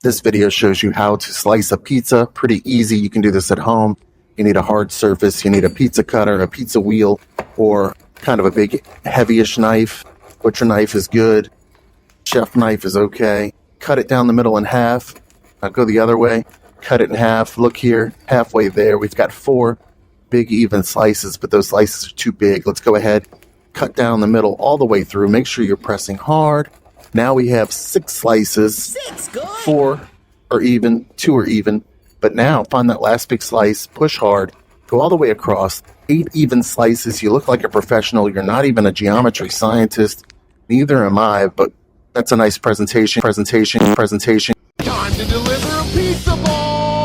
This video shows you how to slice a pizza. Pretty easy. You can do this at home. You need a hard surface. You need a pizza cutter, a pizza wheel, or kind of a big, heavyish knife. Butcher knife is good. Chef knife is okay. Cut it down the middle in half. Now go the other way. Cut it in half. Look here, halfway there. We've got 4 big, even slices, but those slices are too big. Let's go ahead, cut down the middle all the way through. Make sure you're pressing hard. Now we have 6 slices. 4 are even, 2 are even. But now find that last big slice, push hard, go all the way across. 8 even slices. You look like a professional. You're not even a geometry scientist. Neither am I, but that's a nice presentation. Time to deliver a pizza ball!